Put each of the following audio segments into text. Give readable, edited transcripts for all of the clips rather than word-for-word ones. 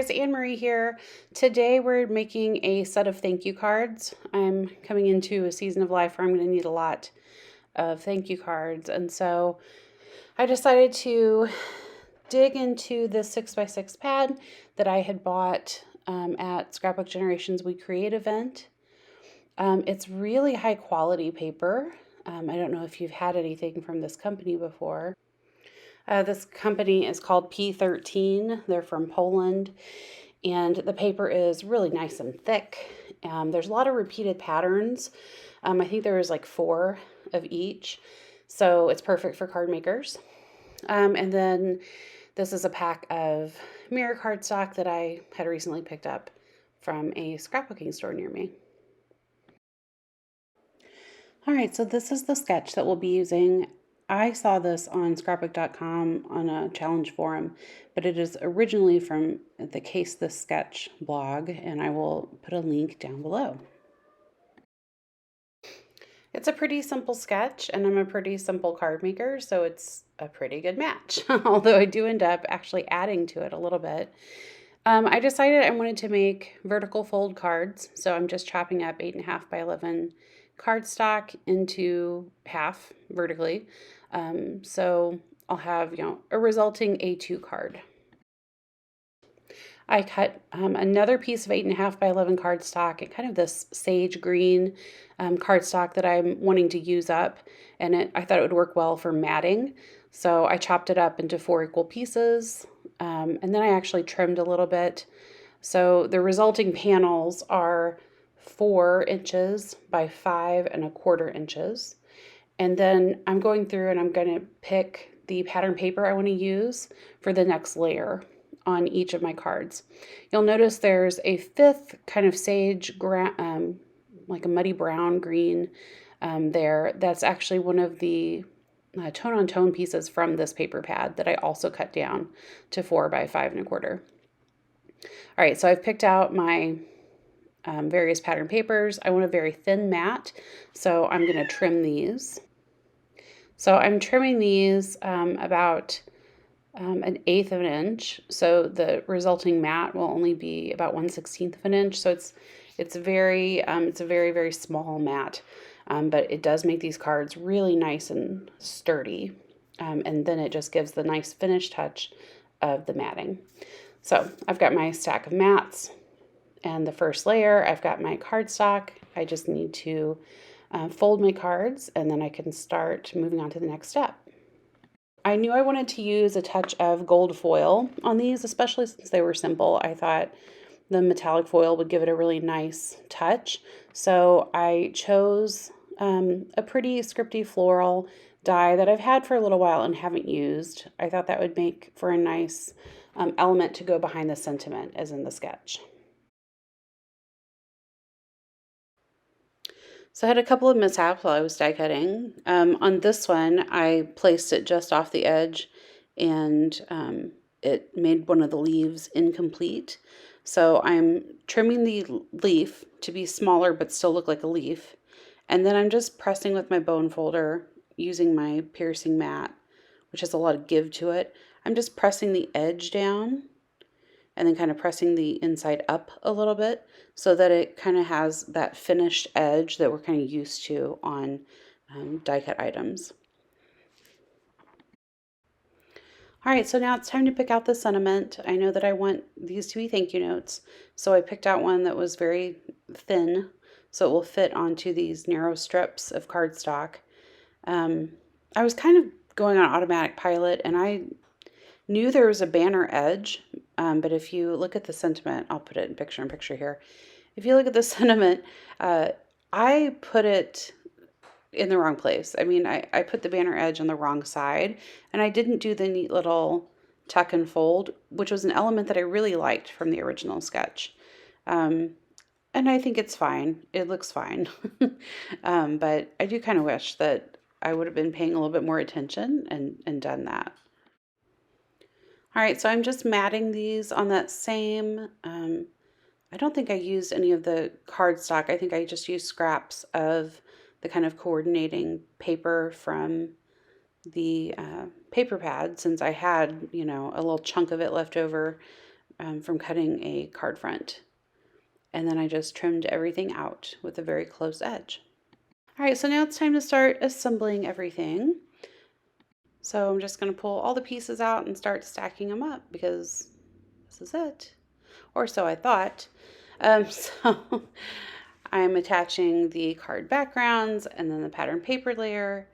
guys, Anne-Marie here. Today we're making a set of thank you cards. I'm coming into a season of life where I'm going to need a lot of thank you cards, and so I decided to dig into this 6x6 pad that I had bought at Scrapbook Generations We Create event. It's really high quality paper. I don't know if you've had anything from this company before. This company is called P13. They're from Poland, and the paper is really nice and thick. There's a lot of repeated patterns. I think there was like 4 of each, so it's perfect for card makers. And then this is a pack of mirror cardstock that I had recently picked up from a scrapbooking store near me. All right, so this is the sketch that we'll be using. I saw this on scrapbook.com on a challenge forum, but it is originally from the Case This Sketch blog, and I will put a link down below. It's a pretty simple sketch, and I'm a pretty simple card maker, so it's a pretty good match, although I do end up actually adding to it a little bit. I decided I wanted to make vertical fold cards, so I'm just chopping up 8.5 by 11 cardstock into half vertically. So I'll have, a resulting A2 card. I cut another piece of 8.5 by 11 cardstock and kind of this sage green cardstock that I'm wanting to use up, and I thought it would work well for matting. So I chopped it up into 4 equal pieces, and then I actually trimmed a little bit. So the resulting panels are 4 inches by 5.25 inches. And then I'm going through and I'm going to pick the pattern paper I want to use for the next layer on each of my cards. You'll notice there's a 5th kind of sage, like a muddy brown green there. That's actually one of the tone-on-tone pieces from this paper pad that I also cut down to 4 by 5.25. All right, so I've picked out my various pattern papers. I want a very thin mat, so I'm going to trim these. So I'm trimming these about 1/8 of an inch, so the resulting mat will only be about 1/16 of an inch. So it's a very very small mat, but it does make these cards really nice and sturdy, and then it just gives the nice finish touch of the matting. So I've got my stack of mats and the first layer. I've got my cardstock. I just need to fold my cards, and then I can start moving on to the next step. I knew I wanted to use a touch of gold foil on these, especially since they were simple. I thought the metallic foil would give it a really nice touch. So I chose a pretty scripty floral die that I've had for a little while and haven't used. I thought that would make for a nice element to go behind the sentiment as in the sketch. So I had a couple of mishaps while I was die cutting. On this one, I placed it just off the edge, and it made one of the leaves incomplete. So I'm trimming the leaf to be smaller but still look like a leaf. And then I'm just pressing with my bone folder using my piercing mat, which has a lot of give to it. I'm just pressing the edge down and then kind of pressing the inside up a little bit so that it kind of has that finished edge that we're kind of used to on die cut items. All right, so now it's time to pick out the sentiment. I know that I want these to be thank you notes, so I picked out one that was very thin so it will fit onto these narrow strips of cardstock. I was kind of going on automatic pilot, and I knew there was a banner edge, but if you look at the sentiment, I'll put it in picture here. If you look at the sentiment, I put it in the wrong place. I mean, I put the banner edge on the wrong side, and I didn't do the neat little tuck and fold, which was an element that I really liked from the original sketch. And I think it's fine. It looks fine. But I do kind of wish that I would have been paying a little bit more attention and done that. All right, so I'm just matting these on that same, I don't think I used any of the cardstock. I think I just used scraps of the kind of coordinating paper from the paper pad, since I had, a little chunk of it left over from cutting a card front. And then I just trimmed everything out with a very close edge. All right, so now it's time to start assembling everything. So I'm just going to pull all the pieces out and start stacking them up because this is it. Or so I thought. So I'm attaching the card backgrounds and then the pattern paper layer.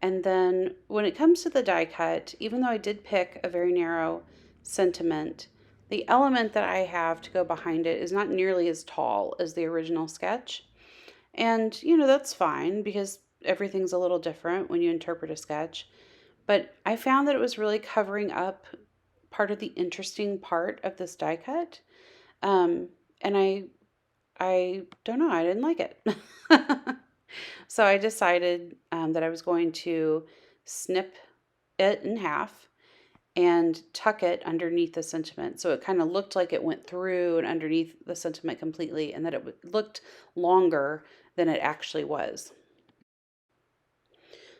And then when it comes to the die cut, even though I did pick a very narrow sentiment, the element that I have to go behind it is not nearly as tall as the original sketch. And, you know, that's fine because everything's a little different when you interpret a sketch. But I found that it was really covering up part of the interesting part of this die cut. And I don't know, I didn't like it. So I decided that I was going to snip it in half and tuck it underneath the sentiment. So it kind of looked like it went through and underneath the sentiment completely, and that it looked longer than it actually was.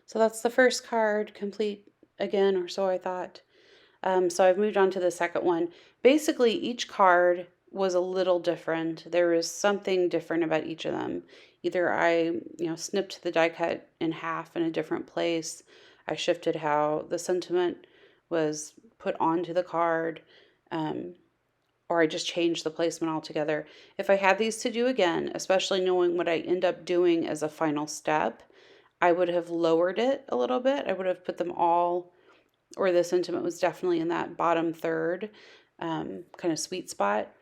So that's the first card complete again, or so I thought. So I've moved on to the second one. Basically, each card was a little different. There was something different about each of them. Either I, snipped the die cut in half in a different place. I shifted how the sentiment was put onto the card, or I just changed the placement altogether. If I had these to do again, especially knowing what I end up doing as a final step, I would have lowered it a little bit. I would have put them all, or the sentiment was definitely in that bottom third kind of sweet spot.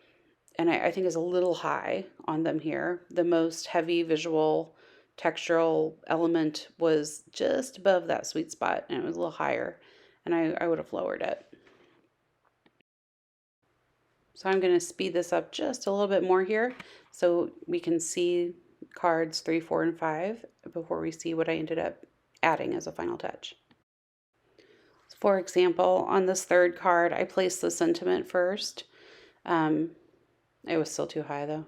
And I think is a little high on them here. The most heavy visual textural element was just above that sweet spot, and it was a little higher, and I would have lowered it. So I'm going to speed this up just a little bit more here so we can see cards 3, 4, and 5 before we see what I ended up adding as a final touch. For example, on this third card, I placed the sentiment first. It was still too high though.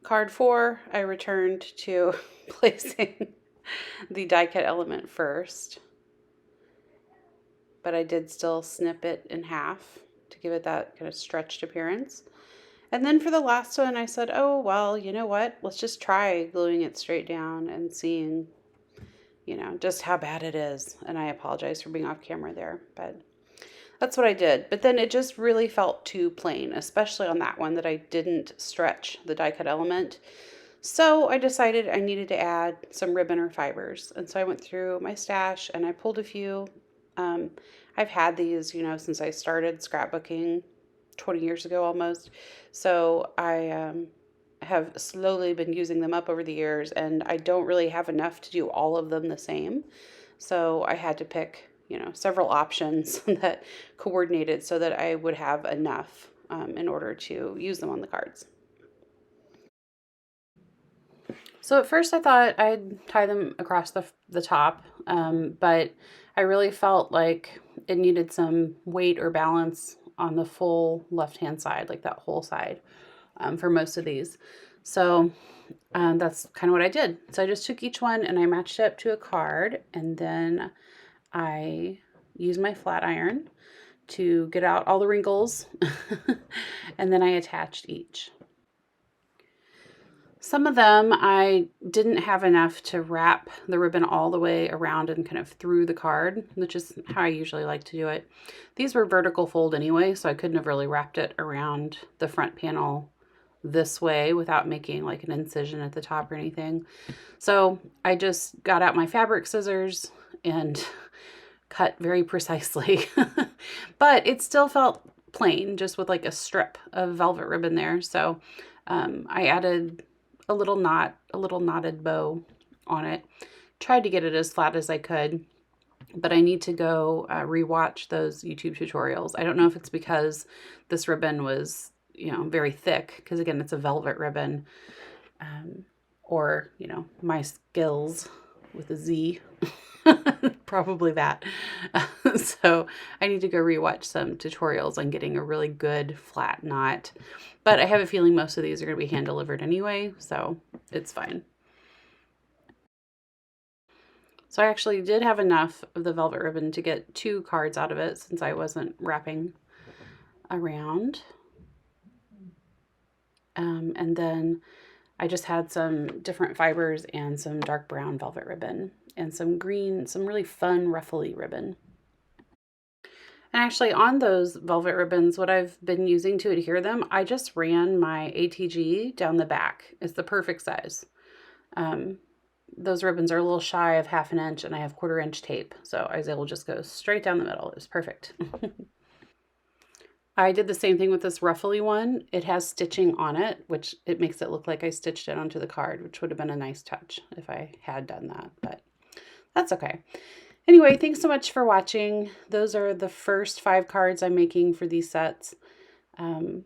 Card 4, I returned to placing the die cut element first, but I did still snip it in half to give it that kind of stretched appearance. And then for the last one, I said, oh, well, you know what? Let's just try gluing it straight down and seeing, just how bad it is. And I apologize for being off camera there, but that's what I did. But then it just really felt too plain, especially on that one that I didn't stretch the die cut element. So I decided I needed to add some ribbon or fibers. And so I went through my stash and I pulled a few. I've had these, since I started scrapbooking 20 years ago almost. So I have slowly been using them up over the years, and I don't really have enough to do all of them the same. So I had to pick, several options that coordinated so that I would have enough in order to use them on the cards. So at first I thought I'd tie them across the top, but I really felt like it needed some weight or balance on the full left-hand side, like that whole side, for most of these. So that's kind of what I did. So I just took each one and I matched it up to a card, and then I used my flat iron to get out all the wrinkles, and then I attached each. Some of them I didn't have enough to wrap the ribbon all the way around and kind of through the card, which is how I usually like to do it. These were vertical fold anyway, so I couldn't have really wrapped it around the front panel this way without making like an incision at the top or anything. So I just got out my fabric scissors and cut very precisely, but it still felt plain, just with like a strip of velvet ribbon there. So I added a little knotted bow on it. Tried to get it as flat as I could, but I need to go rewatch those YouTube tutorials. I don't know if it's because this ribbon was, very thick, because again, it's a velvet ribbon, or, my skills with a Z, probably that. So I need to go rewatch some tutorials on getting a really good flat knot. But I have a feeling most of these are going to be hand delivered anyway, so it's fine. So I actually did have enough of the velvet ribbon to get 2 cards out of it since I wasn't wrapping around. And then I just had some different fibers and some dark brown velvet ribbon and some green, some really fun ruffly ribbon. And actually on those velvet ribbons, what I've been using to adhere them, I just ran my ATG down the back. It's the perfect size. Those ribbons are a little shy of 1/2 inch and I have 1/4 inch tape. So I was able to just go straight down the middle. It was perfect. I did the same thing with this ruffly one. It has stitching on it, which it makes it look like I stitched it onto the card, which would have been a nice touch if I had done that, but that's okay. Anyway, thanks so much for watching. Those are the first 5 cards I'm making for these sets. I'm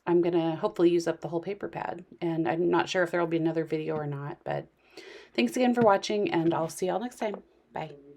going to hopefully use up the whole paper pad, and I'm not sure if there will be another video or not, but thanks again for watching, and I'll see y'all next time. Bye.